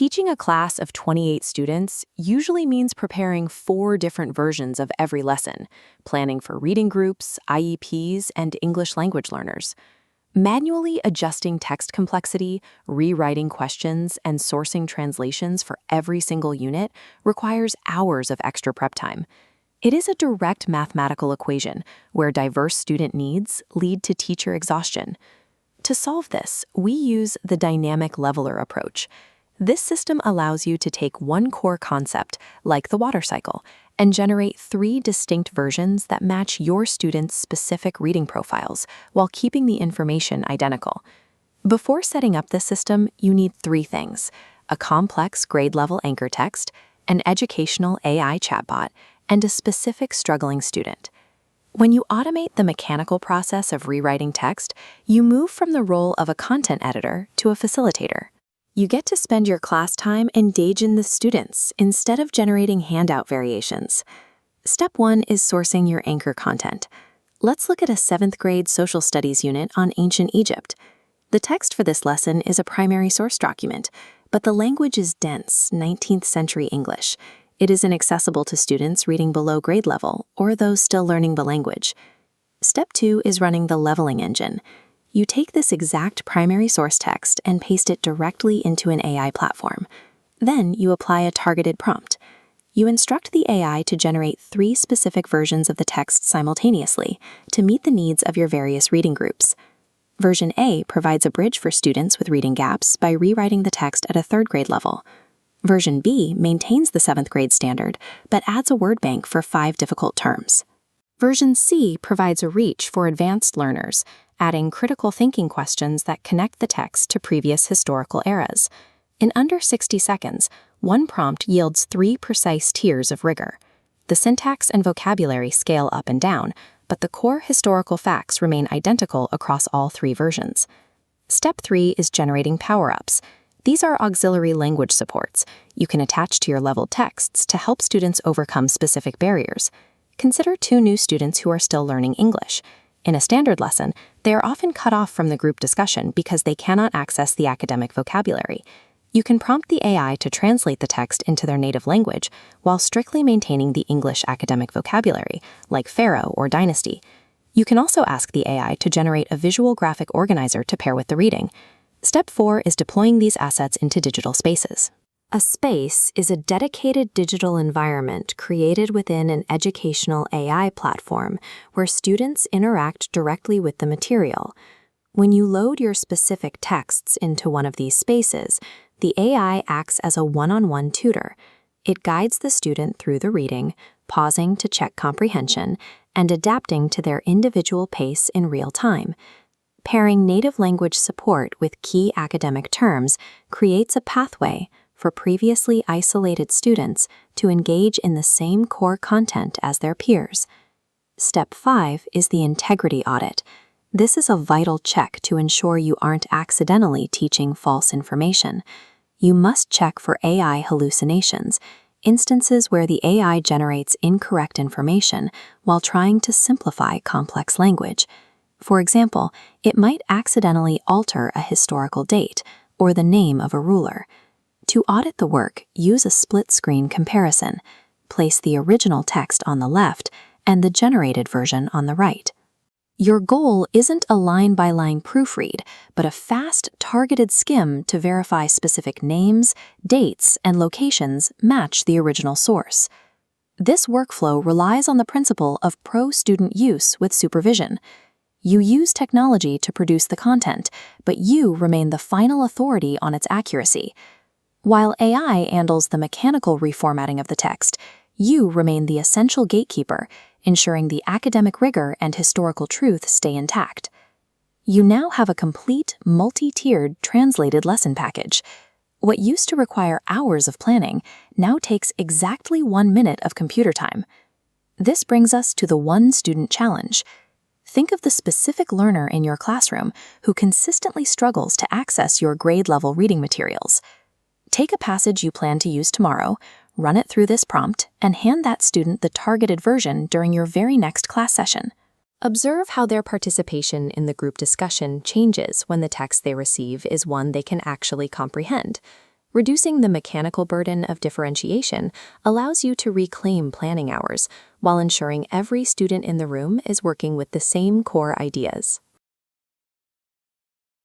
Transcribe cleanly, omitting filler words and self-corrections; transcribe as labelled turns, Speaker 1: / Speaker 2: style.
Speaker 1: Teaching a class of 28 students usually means preparing 4 different versions of every lesson, planning for reading groups, IEPs, and English language learners. Manually adjusting text complexity, rewriting questions, and sourcing translations for every single unit requires hours of extra prep time. It is a direct mathematical equation where diverse student needs lead to teacher exhaustion. To solve this, we use the dynamic leveler approach. This system allows you to take one core concept, like the water cycle, and generate 3 distinct versions that match your students' specific reading profiles while keeping the information identical. Before setting up this system, you need 3 things: a complex grade-level anchor text, an educational AI chatbot, and a specific struggling student. When you automate the mechanical process of rewriting text, you move from the role of a content editor to a facilitator. You get to spend your class time engaging the students instead of generating handout variations. Step 1 is sourcing your anchor content. Let's look at a 7th grade social studies unit on ancient Egypt. The text for this lesson is a primary source document, but the language is dense, 19th century English. It is inaccessible to students reading below grade level or those still learning the language. Step 2 is running the leveling engine. You take this exact primary source text and paste it directly into an AI platform. Then you apply a targeted prompt. You instruct the AI to generate 3 specific versions of the text simultaneously to meet the needs of your various reading groups. Version A provides a bridge for students with reading gaps by rewriting the text at a 3rd grade level. Version B maintains the 7th grade standard, but adds a word bank for 5 difficult terms. Version C provides a reach for advanced learners, adding critical thinking questions that connect the text to previous historical eras. In under 60 seconds, one prompt yields 3 precise tiers of rigor. The syntax and vocabulary scale up and down, but the core historical facts remain identical across all 3 versions. Step 3 is generating PowerUps. These are auxiliary language supports you can attach to your leveled texts to help students overcome specific barriers. Consider 2 new students who are still learning English. In a standard lesson, they are often cut off from the group discussion because they cannot access the academic vocabulary. You can prompt the AI to translate the text into their native language while strictly maintaining the English academic vocabulary, like pharaoh or dynasty. You can also ask the AI to generate a visual graphic organizer to pair with the reading. Step 4 is deploying these assets into digital spaces. A space is a dedicated digital environment created within an educational AI platform where students interact directly with the material. When you load your specific texts into one of these spaces, the AI acts as a one-on-one tutor. It guides the student through the reading, pausing to check comprehension, and adapting to their individual pace in real time. Pairing native language support with key academic terms creates a pathway for previously isolated students to engage in the same core content as their peers. Step 5 is the integrity audit. This is a vital check to ensure you aren't accidentally teaching false information. You must check for AI hallucinations, instances where the AI generates incorrect information while trying to simplify complex language. For example, it might accidentally alter a historical date or the name of a ruler. To audit the work, use a split-screen comparison. Place the original text on the left and the generated version on the right. Your goal isn't a line-by-line proofread, but a fast, targeted skim to verify specific names, dates, and locations match the original source. This workflow relies on the principle of pro-student use with supervision. You use technology to produce the content, but you remain the final authority on its accuracy. While AI handles the mechanical reformatting of the text, you remain the essential gatekeeper, ensuring the academic rigor and historical truth stay intact. You now have a complete, multi-tiered translated lesson package. What used to require hours of planning now takes exactly 1 minute of computer time. This brings us to the one student challenge. Think of the specific learner in your classroom who consistently struggles to access your grade-level reading materials. Take a passage you plan to use tomorrow, run it through this prompt, and hand that student the targeted version during your very next class session. Observe how their participation in the group discussion changes when the text they receive is one they can actually comprehend. Reducing the mechanical burden of differentiation allows you to reclaim planning hours while ensuring every student in the room is working with the same core ideas.